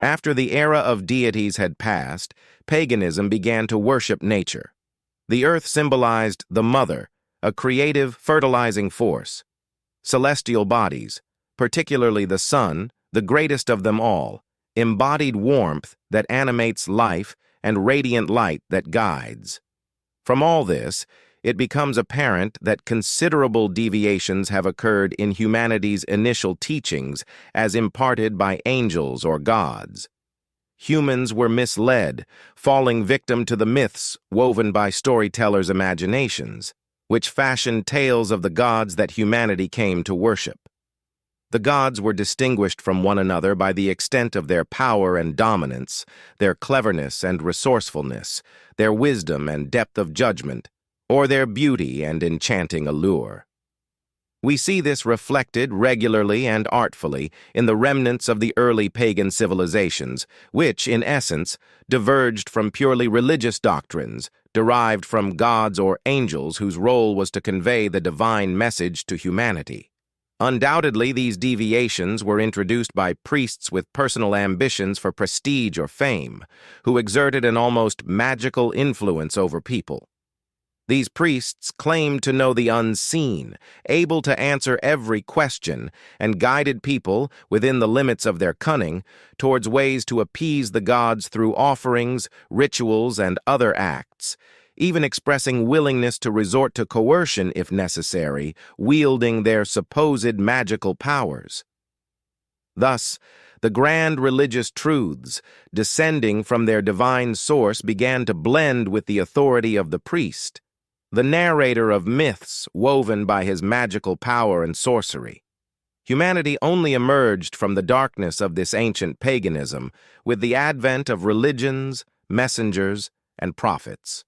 After the era of deities had passed, paganism began to worship nature. The earth symbolized the mother, a creative, fertilizing force. Celestial bodies, particularly the sun, the greatest of them all, embodied warmth that animates life and radiant light that guides. From all this, it becomes apparent that considerable deviations have occurred in humanity's initial teachings as imparted by angels or gods. Humans were misled, falling victim to the myths woven by storytellers' imaginations, which fashioned tales of the gods that humanity came to worship. The gods were distinguished from one another by the extent of their power and dominance, their cleverness and resourcefulness, their wisdom and depth of judgment, or their beauty and enchanting allure. We see this reflected regularly and artfully in the remnants of the early pagan civilizations, which, in essence, diverged from purely religious doctrines, derived from gods or angels whose role was to convey the divine message to humanity. Undoubtedly, these deviations were introduced by priests with personal ambitions for prestige or fame, who exerted an almost magical influence over people. These priests claimed to know the unseen, able to answer every question, and guided people, within the limits of their cunning, towards ways to appease the gods through offerings, rituals, and other acts, even expressing willingness to resort to coercion if necessary, wielding their supposed magical powers. Thus, the grand religious truths, descending from their divine source, began to blend with the authority of the priest, the narrator of myths woven by his magical power and sorcery. Humanity only emerged from the darkness of this ancient paganism with the advent of religions, messengers, and prophets.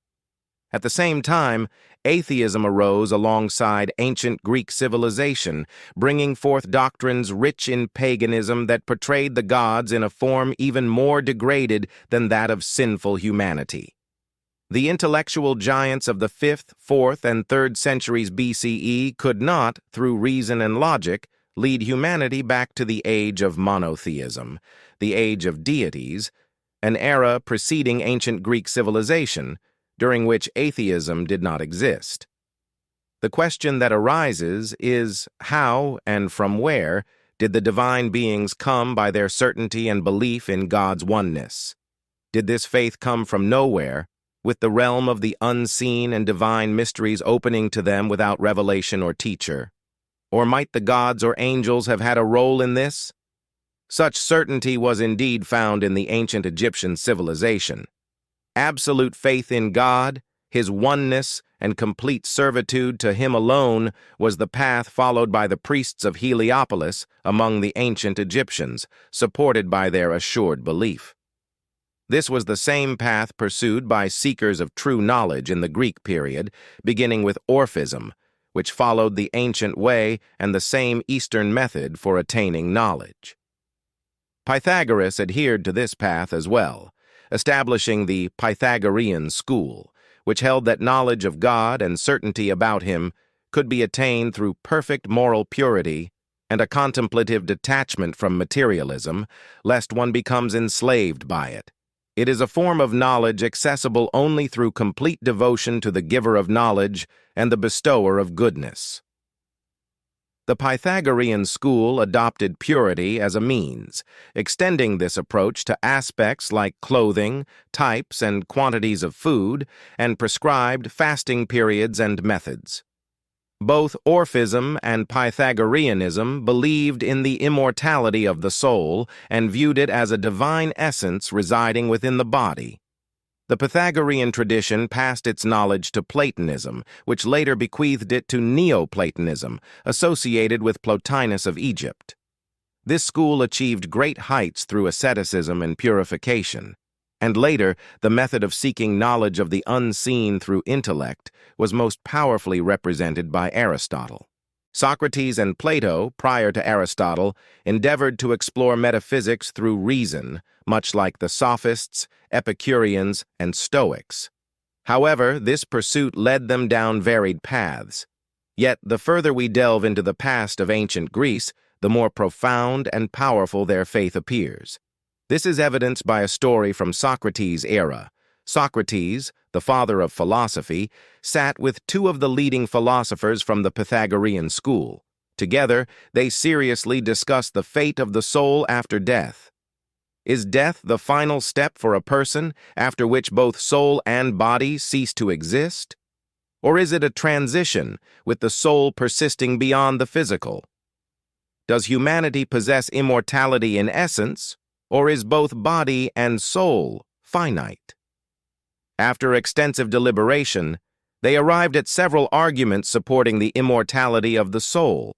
At the same time, atheism arose alongside ancient Greek civilization, bringing forth doctrines rich in paganism that portrayed the gods in a form even more degraded than that of sinful humanity. The intellectual giants of the 5th, 4th, and 3rd centuries BCE could not, through reason and logic, lead humanity back to the age of monotheism, the age of deities, an era preceding ancient Greek civilization, during which atheism did not exist. The question that arises is how and from where did the divine beings come by their certainty and belief in God's oneness? Did this faith come from nowhere, with the realm of the unseen and divine mysteries opening to them without revelation or teacher? Or might the gods or angels have had a role in this? Such certainty was indeed found in the ancient Egyptian civilization. Absolute faith in God, His oneness, and complete servitude to Him alone was the path followed by the priests of Heliopolis among the ancient Egyptians, supported by their assured belief. This was the same path pursued by seekers of true knowledge in the Greek period, beginning with Orphism, which followed the ancient way and the same Eastern method for attaining knowledge. Pythagoras adhered to this path as well, establishing the Pythagorean school, which held that knowledge of God and certainty about Him could be attained through perfect moral purity and a contemplative detachment from materialism, lest one becomes enslaved by it. It is a form of knowledge accessible only through complete devotion to the giver of knowledge and the bestower of goodness. The Pythagorean school adopted purity as a means, extending this approach to aspects like clothing, types and quantities of food, and prescribed fasting periods and methods. Both Orphism and Pythagoreanism believed in the immortality of the soul and viewed it as a divine essence residing within the body. The Pythagorean tradition passed its knowledge to Platonism, which later bequeathed it to Neoplatonism, associated with Plotinus of Egypt. This school achieved great heights through asceticism and purification, and later the method of seeking knowledge of the unseen through intellect was most powerfully represented by Aristotle. Socrates and Plato, prior to Aristotle, endeavored to explore metaphysics through reason, much like the Sophists, Epicureans, and Stoics. However, this pursuit led them down varied paths. Yet, the further we delve into the past of ancient Greece, the more profound and powerful their faith appears. This is evidenced by a story from Socrates' era. Socrates, the father of philosophy, sat with two of the leading philosophers from the Pythagorean school. Together, they seriously discussed the fate of the soul after death. Is death the final step for a person, after which both soul and body cease to exist? Or is it a transition, with the soul persisting beyond the physical? Does humanity possess immortality in essence, or is both body and soul finite? After extensive deliberation, they arrived at several arguments supporting the immortality of the soul,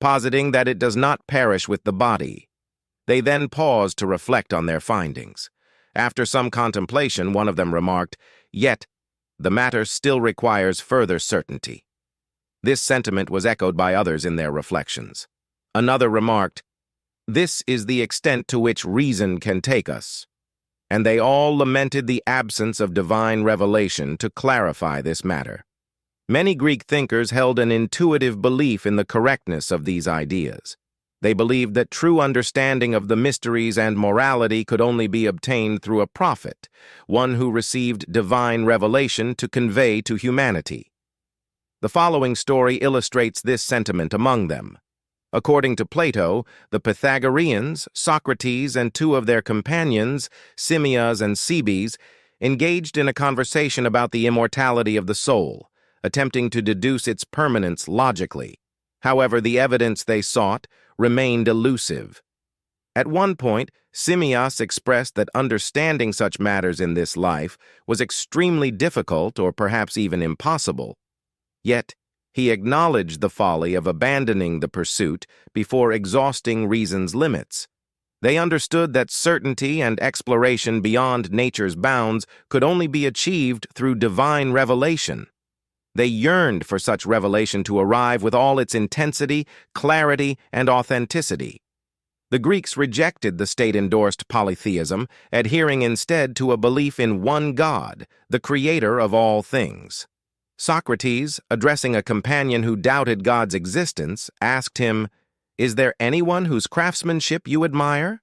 positing that it does not perish with the body. They then paused to reflect on their findings. After some contemplation, one of them remarked, "Yet, the matter still requires further certainty." This sentiment was echoed by others in their reflections. Another remarked, "This is the extent to which reason can take us." And they all lamented the absence of divine revelation to clarify this matter. Many Greek thinkers held an intuitive belief in the correctness of these ideas. They believed that true understanding of the mysteries and morality could only be obtained through a prophet, one who received divine revelation to convey to humanity. The following story illustrates this sentiment among them. According to Plato, the Pythagoreans, Socrates, and two of their companions, Simmias and Cebes, engaged in a conversation about the immortality of the soul, attempting to deduce its permanence logically. However, the evidence they sought remained elusive. At one point, Simmias expressed that understanding such matters in this life was extremely difficult or perhaps even impossible. Yet, he acknowledged the folly of abandoning the pursuit before exhausting reason's limits. They understood that certainty and exploration beyond nature's bounds could only be achieved through divine revelation. They yearned for such revelation to arrive with all its intensity, clarity, and authenticity. The Greeks rejected the state-endorsed polytheism, adhering instead to a belief in one God, the creator of all things. Socrates, addressing a companion who doubted God's existence, asked him, "Is there anyone whose craftsmanship you admire?"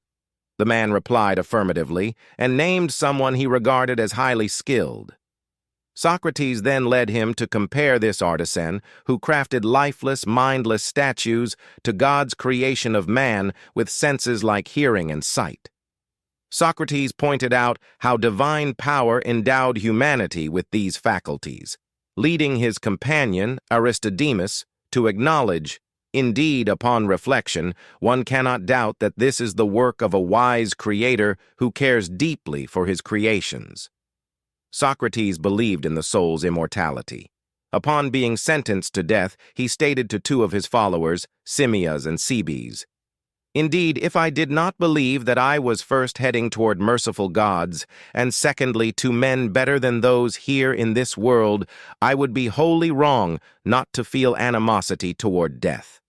The man replied affirmatively and named someone he regarded as highly skilled. Socrates then led him to compare this artisan, who crafted lifeless, mindless statues, to God's creation of man with senses like hearing and sight. Socrates pointed out how divine power endowed humanity with these faculties, leading his companion, Aristodemus, to acknowledge, "Indeed, upon reflection, one cannot doubt that this is the work of a wise creator who cares deeply for his creations." Socrates believed in the soul's immortality. Upon being sentenced to death, he stated to two of his followers, Simmias and Cebes, "Indeed, if I did not believe that I was first heading toward merciful gods, and secondly to men better than those here in this world, I would be wholly wrong not to feel animosity toward death."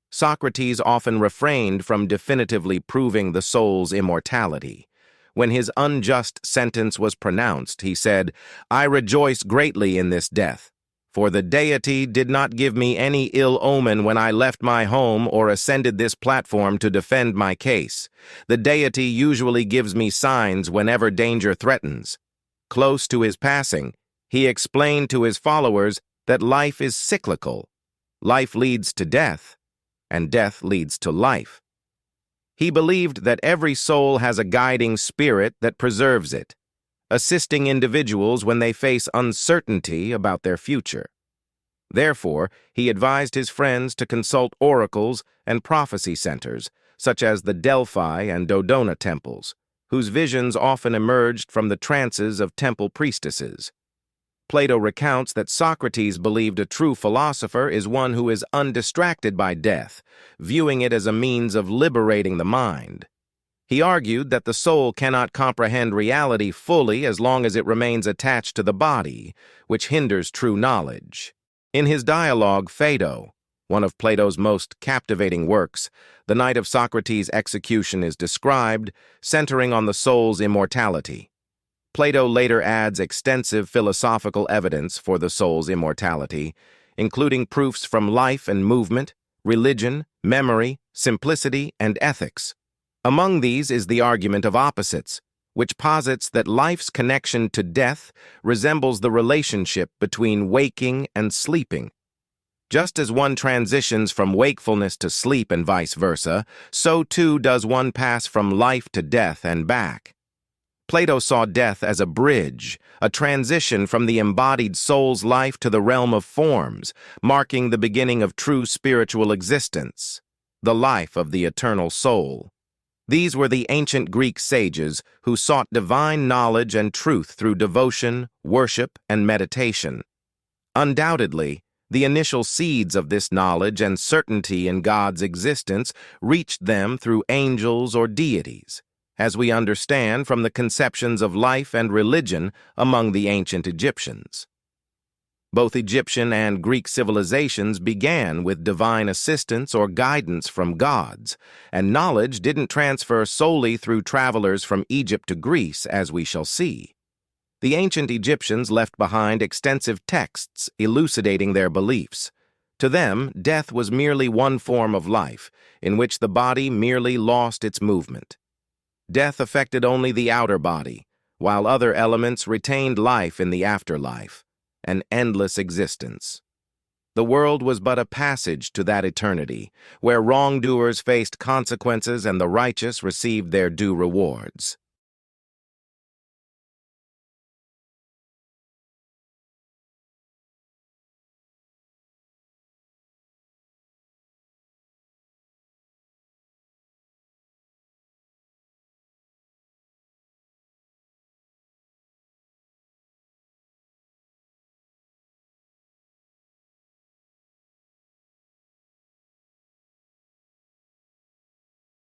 Socrates often refrained from definitively proving the soul's immortality. When his unjust sentence was pronounced, he said, "I rejoice greatly in this death, for the deity did not give me any ill omen when I left my home or ascended this platform to defend my case. The deity usually gives me signs whenever danger threatens." Close to his passing, he explained to his followers that life is cyclical. Life leads to death, and death leads to life. He believed that every soul has a guiding spirit that preserves it, assisting individuals when they face uncertainty about their future. Therefore, he advised his friends to consult oracles and prophecy centers, such as the Delphi and Dodona temples, whose visions often emerged from the trances of temple priestesses. Plato recounts that Socrates believed a true philosopher is one who is undistracted by death, viewing it as a means of liberating the mind. He argued that the soul cannot comprehend reality fully as long as it remains attached to the body, which hinders true knowledge. In his dialogue, Phaedo, one of Plato's most captivating works, the night of Socrates' execution is described, centering on the soul's immortality. Plato later adds extensive philosophical evidence for the soul's immortality, including proofs from life and movement, religion, memory, simplicity, and ethics. Among these is the argument of opposites, which posits that life's connection to death resembles the relationship between waking and sleeping. Just as one transitions from wakefulness to sleep and vice versa, so too does one pass from life to death and back. Plato saw death as a bridge, a transition from the embodied soul's life to the realm of forms, marking the beginning of true spiritual existence, the life of the eternal soul. These were the ancient Greek sages who sought divine knowledge and truth through devotion, worship, and meditation. Undoubtedly, the initial seeds of this knowledge and certainty in God's existence reached them through angels or deities, as we understand from the conceptions of life and religion among the ancient Egyptians. Both Egyptian and Greek civilizations began with divine assistance or guidance from gods, and knowledge didn't transfer solely through travelers from Egypt to Greece, as we shall see. The ancient Egyptians left behind extensive texts elucidating their beliefs. To them, death was merely one form of life, in which the body merely lost its movement. Death affected only the outer body, while other elements retained life in the afterlife, an endless existence. The world was but a passage to that eternity, where wrongdoers faced consequences and the righteous received their due rewards.